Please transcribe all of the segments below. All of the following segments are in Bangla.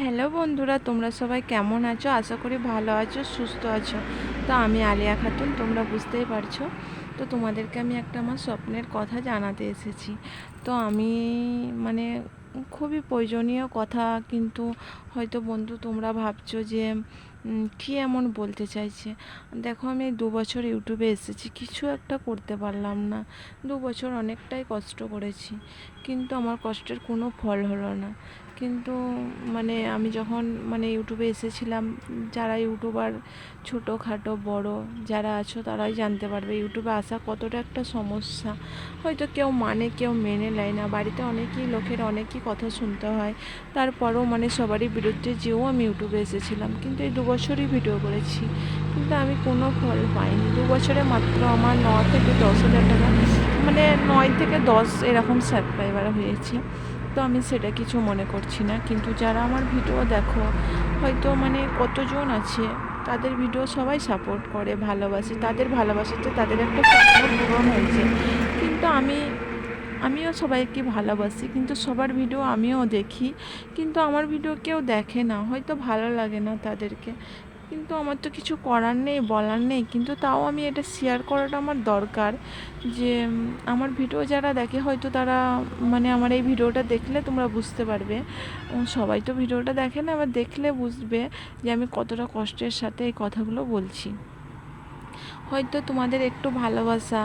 হ্যালো বন্ধুরা, তোমরা সবাই কেমন আছো? আশা করি ভালো আছো, সুস্থ আছো। তো আমি আলিয়া খাতুন, তোমরা বুঝতেই পারছো। তো তোমাদেরকে আমি একটা আমার স্বপ্নের কথা জানাতে এসেছি। তো আমি মানে খুবই প্রয়োজনীয় কথা, কিন্তু হয়তো বন্ধু তোমরা ভাবছো যে কী এমন বলতে চাইছে। দেখো, আমি 2 বছর ইউটিউবে এসেছি, কিছু একটা করতে পারলাম না। 2 বছর অনেকটাই কষ্ট করেছি, কিন্তু আমার কষ্টের কোনো ফল হলো না। কিন্তু আমি যখন ইউটিউবে এসেছিলাম, যারা ইউটিউবার ছোটোখাটো বড় যারা আছো তারাই জানতে পারবে ইউটিউবে আসা কতটা একটা সমস্যা। হয়তো কেউ কেউ মেনে নেয় না, বাড়িতে অনেকই লোকের অনেকই কথা শুনতে হয়। তারপরেও সবারই বিরুদ্ধে যেও আমি ইউটিউবে এসেছিলাম, কিন্তু এই 2 বছরই ভিডিও করেছি, কিন্তু আমি কোনো ফল পাইনি। 2 বছরে মাত্র আমার 9 থেকে 10 হাজার টাকা, 9 থেকে 10 এরকম সাবস্ক্রাইবার হয়েছে। তো আমি সেটা কিছু মনে করছি না, কিন্তু যারা আমার ভিডিও দেখো, হয়তো কতজন আছে, তাদের ভিডিও সবাই সাপোর্ট করে, ভালোবাসে, তাদের ভালোবাসাতে তাদের একটা স্বপ্ন পূরণ হয়েছে। কিন্তু আমিও সবাইকে ভালোবাসি, কিন্তু সবার ভিডিও আমিও দেখি, কিন্তু আমার ভিডিও কেউ দেখে না, হয়তো ভালো লাগে না তাদেরকে। কিন্তু আমার তো কিছু করার নেই, বলার নেই, কিন্তু তাও আমি এটা শেয়ার করাটা আমার দরকার। যে আমার ভিডিও যারা দেখে, হয়তো তারা আমার এই ভিডিওটা দেখলে তোমরা বুঝতে পারবে। সবাই তো ভিডিওটা দেখে না, আবার দেখলে বুঝবে যে আমি কতটা কষ্টের সাথে এই কথাগুলো বলছি। হয়তো তোমাদের একটু ভালোবাসা,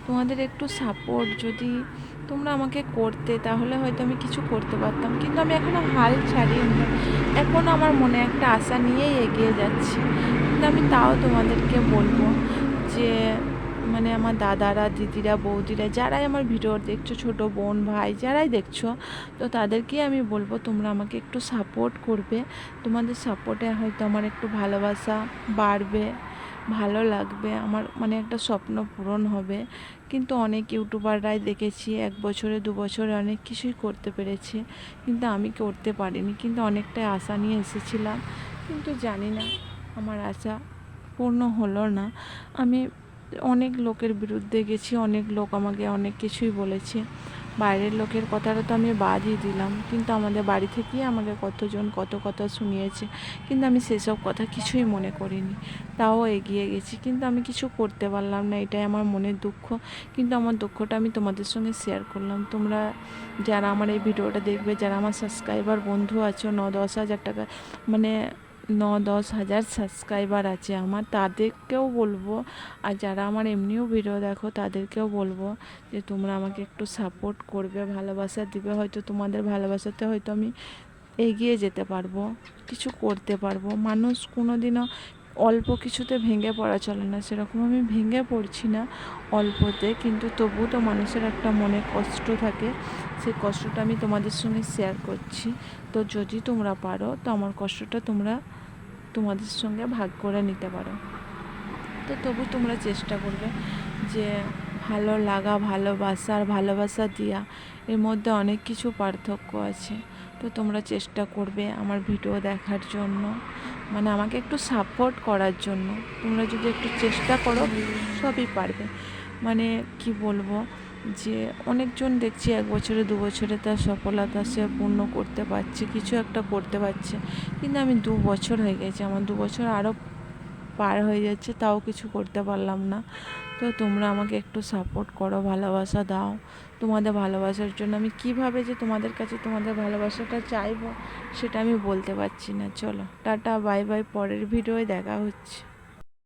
তোমাদের একটু সাপোর্ট যদি তোমরা আমাকে করতে, তাহলে হয়তো আমি কিছু করতে পারতাম। কিন্তু আমি এখনও হাল ছাড়িনি, এখনও আমার মনে একটা আশা নিয়েই এগিয়ে যাচ্ছি। কিন্তু আমি তাও তোমাদেরকে বলবো যে আমার দাদারা, দিদিরা, বৌদিরা, যারাই আমার ভিডিও দেখছো, ছোটো বোন, ভাই, যারাই দেখছো, তো তাদেরকেই আমি বলবো তোমরা আমাকে একটু সাপোর্ট করবে। তোমাদের সাপোর্টে হয়তো আমার একটু ভালোবাসা বাড়বে, ভালো লাগবে, আমার একটা স্বপ্ন পূরণ হবে। কিন্তু অনেক ইউটিউবাররাই দেখেছি 1 বছরে 2 বছরে অনেক কিছুই করতে পেরেছে, কিন্তু আমি করতে পারিনি। কিন্তু অনেকটাই আশা নিয়ে এসেছিলাম, কিন্তু জানি না আমার আশা পূর্ণ হলো না। আমি অনেক লোকের বিরুদ্ধে গেছি, অনেক লোক আমাকে অনেক কিছুই বলেছে। বাইরের লোকের কথাটা তো আমি বাদই দিলাম, কিন্তু আমাদের বাড়ি থেকেই আমাকে কতজন কত কথা শুনিয়েছে, কিন্তু আমি সেসব কথা কিছুই মনে করিনি, তাও এগিয়ে গেছি। কিন্তু আমি কিছু করতে পারলাম না, এটাই আমার মনের দুঃখ। কিন্তু আমার দুঃখটা আমি তোমাদের সঙ্গে শেয়ার করলাম। তোমরা যারা আমার এই ভিডিওটা দেখবে, যারা আমার সাবস্ক্রাইবার বন্ধু আছো, 9-10 হাজার টাকা 9-10 হাজার সাবস্ক্রাইবার আছে আমার, তাদেরকেও বলবো, আর যারা আমার এমনিও ভিডিও দেখো তাদেরকেও বলবো যে তোমরা আমাকে একটু সাপোর্ট করবে, ভালোবাসা দিবে। হয়তো তোমাদের ভালোবাসাতে হয়তো আমি এগিয়ে যেতে পারবো, কিছু করতে পারবো। মানুষ কোনো দিনও অল্প কিছুতে ভেঙে পড়া চলে না, সেরকম আমি ভেঙে পড়ছি না অল্পতে, কিন্তু তবুও তো মানুষের একটা মনে কষ্ট থাকে, সেই কষ্টটা আমি তোমাদের সঙ্গে শেয়ার করছি। তো যদি তোমরা পারো, তো আমার কষ্টটা তোমরা তোমাদের সঙ্গে ভাগ করে নিতে পারো। তো তবু তোমরা চেষ্টা করবে যে ভালো লাগা, ভালোবাসা আর ভালোবাসা দেওয়া, এর মধ্যে অনেক কিছু পার্থক্য আছে। তো তোমরা চেষ্টা করবে আমার ভিডিও দেখার জন্য, আমাকে একটু সাপোর্ট করার জন্য। তোমরা যদি একটু চেষ্টা করো, সবই পারবে। কি বলবো, যে অনেকজন দেখছি 1 বছরে 2 বছরে তার সফলতা সে পূর্ণ করতে পারছে, কিছু একটা করতে পারছে, কিন্তু আমি 2 বছর হয়ে গেছে, আমার 2 বছর আরও পার হয়ে যাচ্ছে, তাও কিছু করতে পারলাম না। তো তোমরা আমাকে একটু সাপোর্ট করো, ভালোবাসা দাও। তোমাদের ভালোবাসার জন্য আমি কিভাবে যে তোমাদের কাছে তোমাদের ভালোবাসাটা চাইবো, সেটা আমি বলতে পারছি না। চলো টাটা, বাই বাই, পরের ভিডিওয় দেখা হচ্ছে।